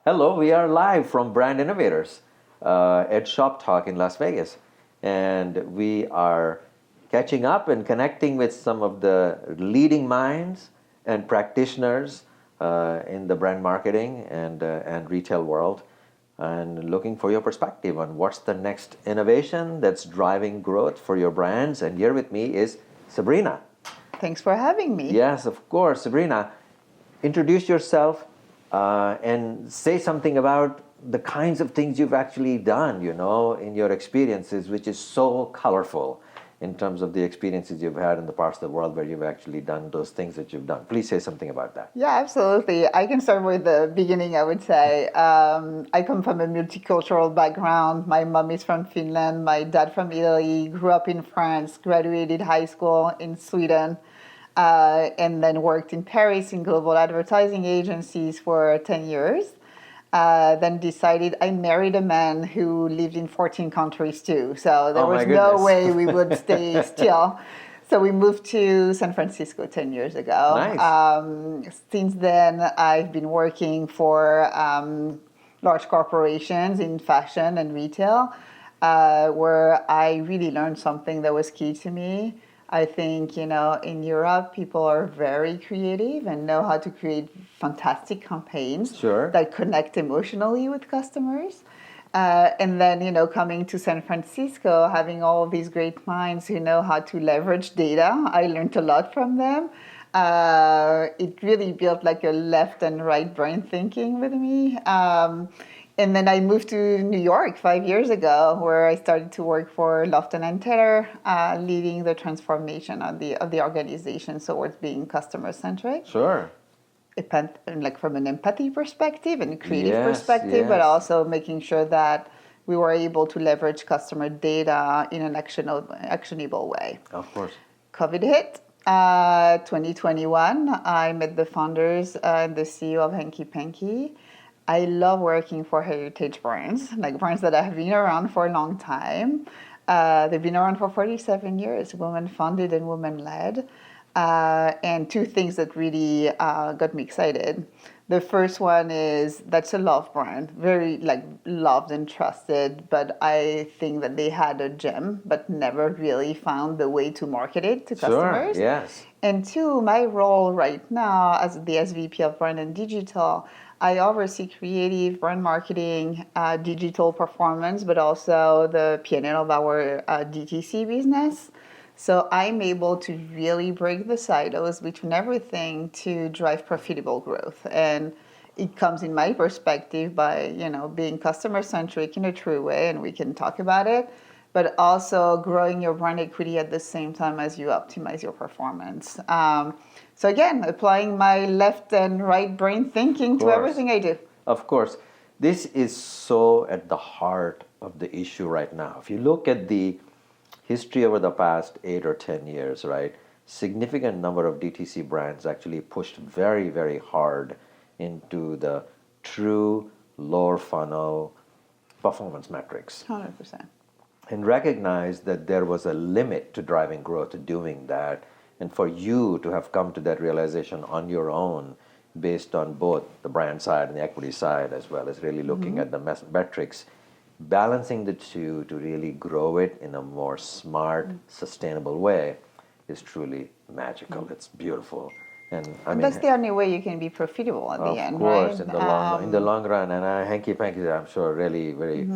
Hello, we are live from Brand Innovators at ShopTalk in Las Vegas. And we are catching up and connecting with some of the leading minds and practitioners in the brand marketing and retail world, and looking for your perspective on what's the next innovation that's driving growth for your brands. And here with me is Sabrina. Thanks for having me. Yes, of course. Sabrina, introduce yourself and say something about the kinds of things you've actually done, in your experiences, which is so colorful in terms of the experiences you've had in the parts of the world where you've actually done those things that you've done. Please say something about that. Yeah, absolutely. I can start with the beginning, I would say. I come from a multicultural background. My mom is from Finland, my dad from Italy, grew up in France, graduated high school in Sweden, and then worked in Paris in global advertising agencies for 10 years. Then decided I married a man who lived in 14 countries too. So there was no way we would stay still. So we moved to San Francisco 10 years ago. Nice. Since then, I've been working for large corporations in fashion and retail, where I really learned something that was key to me. I think, in Europe, people are very creative and know how to create fantastic campaigns that connect emotionally with customers. And then, coming to San Francisco, having all of these great minds who know how to leverage data, I learned a lot from them. It really built like a left and right brain thinking with me. And then I moved to New York 5 years ago, where I started to work for Lofton and Taylor, leading the transformation of the organization towards being customer centric. Sure. Like from an empathy perspective and creative perspective, but also making sure that we were able to leverage customer data in an actionable way. Of course. COVID hit. 2021, I met the founders and the CEO of Hanky Panky. I love working for heritage brands, like brands that have been around for a long time. They've been around for 47 years, women-founded and women-led. And two things that really got me excited. The first one is that's a love brand, very loved and trusted, but I think that they had a gem, but never really found the way to market it to customers. Yes. And two, my role right now as the SVP of Brand and Digital, I oversee creative, brand marketing, digital performance, but also the P&L of our DTC business. So I'm able to really break the silos between everything to drive profitable growth. And it comes in my perspective by, being customer centric in a true way, and we can talk about it, but also growing your brand equity at the same time as you optimize your performance. So again, applying my left and right brain thinking to everything I do. Of course. This is so at the heart of the issue right now. If you look at the history over the past 8 or 10 years, right, significant number of DTC brands actually pushed very, very hard into the true lower funnel performance metrics. 100%. And recognized that there was a limit to driving growth, to doing that. And for you to have come to that realization on your own, based on both the brand side and the equity side, as well as really looking at the metrics, balancing the two to really grow it in a more smart, sustainable way is truly magical. It's beautiful. And that's the only way you can be profitable at the end, right? Of course, in the long run. And Hanky Panky, I'm sure, really very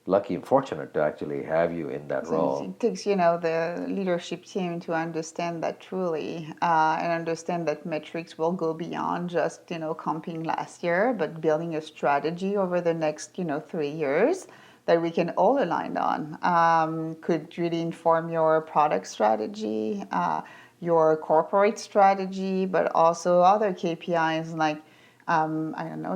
lucky and fortunate to actually have you in that role. It takes, the leadership team to understand that truly, and understand that metrics will go beyond just, comping last year, but building a strategy over the next, 3 years that we can all align on. Could really inform your product strategy, your corporate strategy, but also other KPIs like,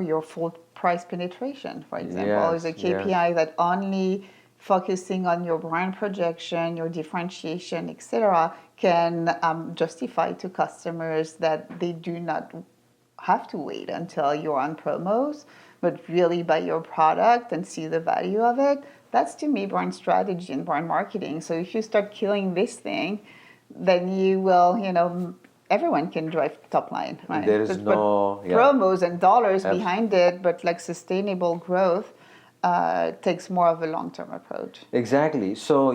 your full price penetration, for example, is a KPI that only focusing on your brand projection, your differentiation, etc., can justify to customers that they do not have to wait until you're on promos, but really buy your product and see the value of it. That's, to me, brand strategy and brand marketing. So if you start killing this thing, then you will, everyone can drive top line, right? There is no promos and dollars behind it, but like sustainable growth takes more of a long-term approach. Exactly. So,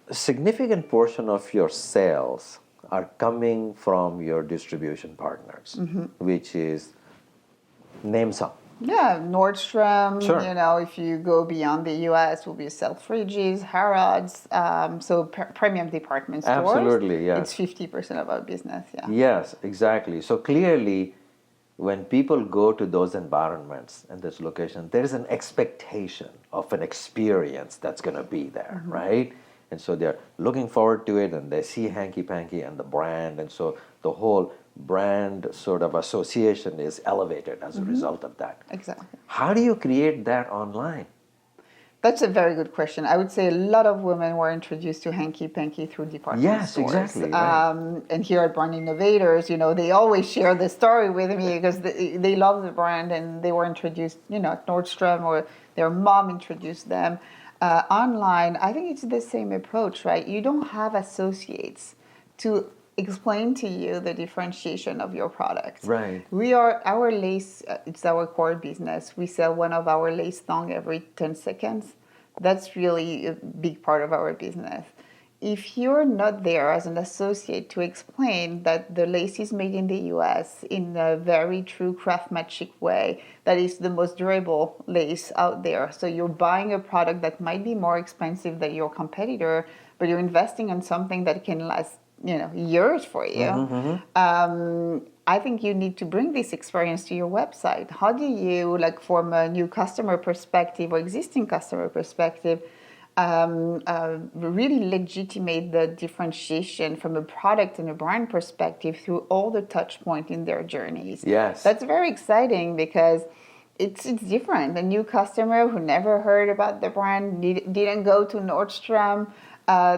a significant portion of your sales are coming from your distribution partners, which is, name some. Yeah, Nordstrom, Sure. if you go beyond the US, will be Selfridges, Harrods, so premium department stores. Absolutely, yes. It's 50% of our business, yeah. Yes, exactly. So clearly, when people go to those environments and this location, there is an expectation of an experience that's going to be there, right? And so they're looking forward to it, and they see Hanky Panky and the brand, and so the whole brand sort of association is elevated as a result of that. Exactly. How do you create that online? That's a very good question. I would say a lot of women were introduced to Hanky Panky through department stores. Yes, exactly. Right. And here at Brand Innovators, they always share the story with me because they love the brand and they were introduced, at Nordstrom, or their mom introduced them. Online, I think it's the same approach, right? You don't have associates to explain to you the differentiation of your product. Right. Our lace, it's our core business. We sell one of our lace thong every 10 seconds. That's really a big part of our business. If you're not there as an associate to explain that the lace is made in the US in a very true craftsmanship way, that is the most durable lace out there. So you're buying a product that might be more expensive than your competitor, but you're investing in something that can last years for you. I think you need to bring this experience to your website. How do you, from a new customer perspective or existing customer perspective, really legitimate the differentiation from a product and a brand perspective through all the touch points in their journeys? Yes. That's very exciting because it's different. A new customer who never heard about the brand, didn't go to Nordstrom,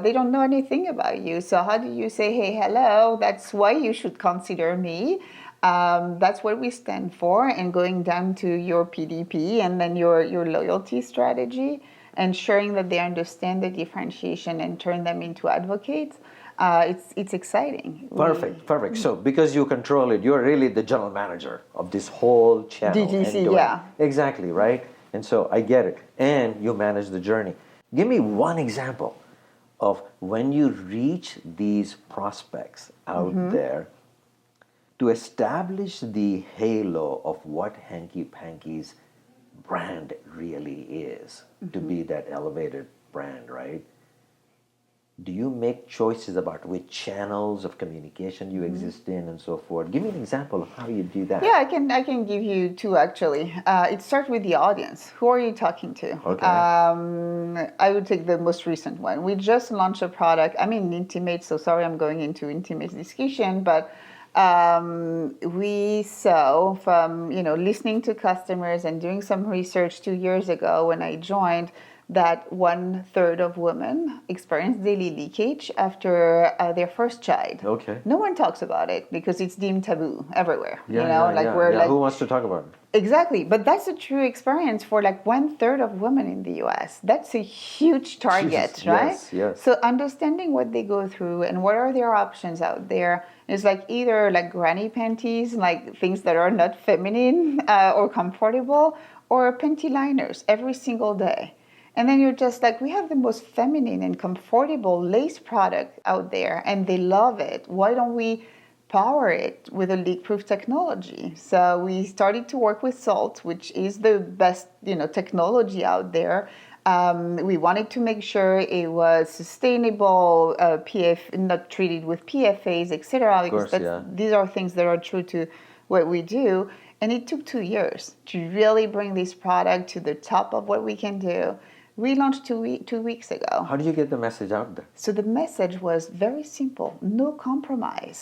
they don't know anything about you. So how do you say, hey, hello, that's why you should consider me. That's what we stand for. And going down to your PDP and then your loyalty strategy, ensuring that they understand the differentiation and turn them into advocates. It's exciting. Perfect. So because you control it, you're really the general manager of this whole channel. DTC, yeah. Exactly, right? And so I get it. And you manage the journey. Give me one example of when you reach these prospects out there to establish the halo of what Hanky Panky's brand really is, to be that elevated brand, right? Do you make choices about which channels of communication you exist in and so forth? Give me an example of how you do that. Yeah, I can give you two actually. It starts with the audience. Who are you talking to? Okay. I would take the most recent one. We just launched a product. I'm in intimate, so sorry I'm going into intimate discussion, but we saw from listening to customers and doing some research 2 years ago when I joined, that 1/3 of women experience daily leakage after their first child. Okay. No one talks about it because it's deemed taboo everywhere. Yeah. Who wants to talk about it? Exactly, but that's a true experience for 1/3 of women in the US. That's a huge target, Jesus, right? Yes. So understanding what they go through and what are their options out there is either granny panties, things that are not feminine or comfortable, or panty liners every single day. And then you're just we have the most feminine and comfortable lace product out there, and they love it. Why don't we power it with a leak-proof technology? So we started to work with Salt, which is the best, technology out there. We wanted to make sure it was sustainable, not treated with PFAs, etc. Because these are things that are true to what we do. And it took 2 years to really bring this product to the top of what we can do. We launched 2 weeks ago. How do you get the message out there? So the message was very simple: no compromise.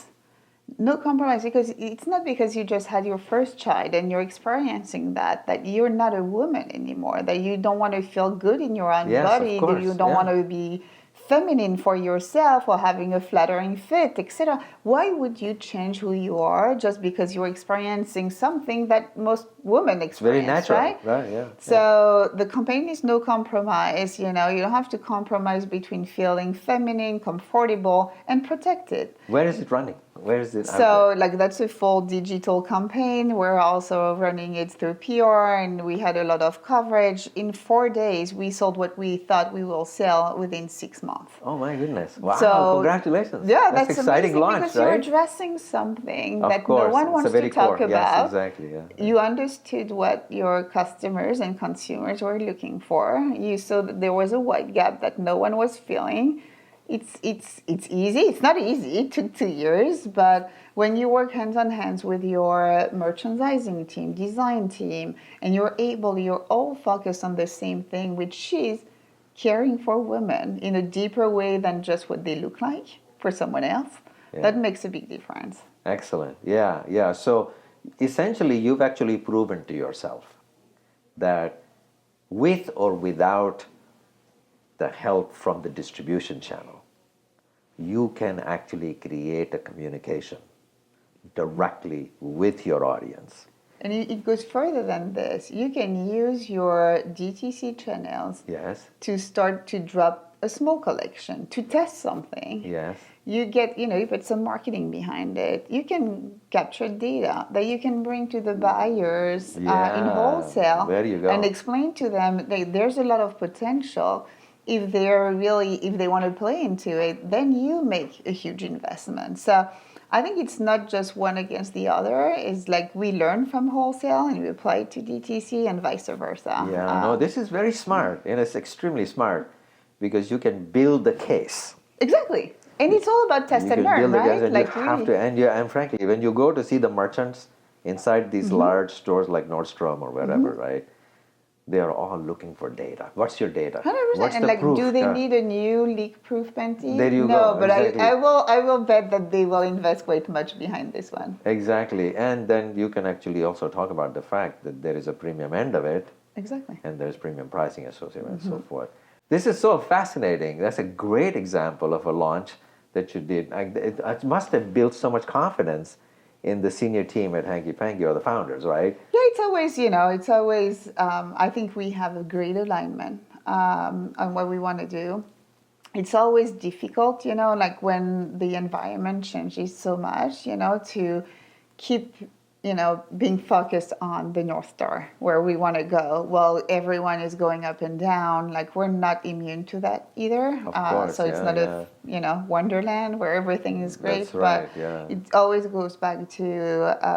No compromise, because it's not because you just had your first child and you're experiencing that you're not a woman anymore, that you don't want to feel good in your own body, that you don't want to be feminine for yourself or having a flattering fit, etc. Why would you change who you are just because you're experiencing something that most women experience? Very natural, right? Yeah. So the campaign is no compromise. You don't have to compromise between feeling feminine, comfortable, and protected. Where is it running? Where is it? So, that's a full digital campaign. We're also running it through PR, and we had a lot of coverage. In 4 days, we sold what we thought we will sell within 6 months. Oh my goodness! Wow! So, congratulations! Yeah, that's exciting amazing launch, because right? you're addressing something Of that course. no one It's wants a very to talk core. about. Yes, exactly. Yeah. You understood what your customers and consumers were looking for. You saw that there was a wide gap that no one was filling. It's easy. It's not easy. It took 2 years, but when you work hands on hands with your merchandising team, design team, and you're all focused on the same thing, which is caring for women in a deeper way than just what they look like for someone else, that makes a big difference. Excellent. Yeah. So essentially, you've actually proven to yourself that with or without the help from the distribution channel, you can actually create a communication directly with your audience. And it goes further than this. You can use your DTC channels to start to drop a small collection, to test something. Yes. You get, you put some marketing behind it. You can capture data that you can bring to the buyers in wholesale. There you go. And explain to them that there's a lot of potential. If they want to play into it, then you make a huge investment. So I think it's not just one against the other. It's like we learn from wholesale and we apply it to DTC and vice versa. No, this is very smart, and it's extremely smart because you can build the case. Exactly. And it's all about test and learn, right? And frankly, when you go to see the merchants inside these large stores like Nordstrom or wherever, right? They are all looking for data. What's your data? 100%. What's and the proof? Do they need a new leak-proof panty? There you no, go. but exactly. I will bet that they will invest quite much behind this one. Exactly. And then you can actually also talk about the fact that there is a premium end of it. Exactly. And there's premium pricing associated and so forth. This is so fascinating. That's a great example of a launch that you did. It must have built so much confidence in the senior team at Hanky Panky or the founders, right? Yeah, it's always, I think we have a great alignment on what we want to do. It's always difficult, like when the environment changes so much, to keep, being focused on the North Star, where we want to go. Well, everyone is going up and down. Like, we're not immune to that either. Of course, so it's not a, wonderland where everything is great. That's right, but it always goes back to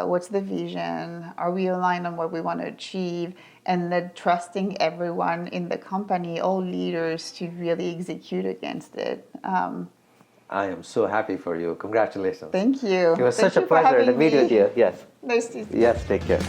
what's the vision? Are we aligned on what we want to achieve? And then trusting everyone in the company, all leaders, to really execute against it. I am so happy for you. Congratulations. Thank you. It was such a pleasure to meet with you. Yes. Nice to see you. Yes, take care.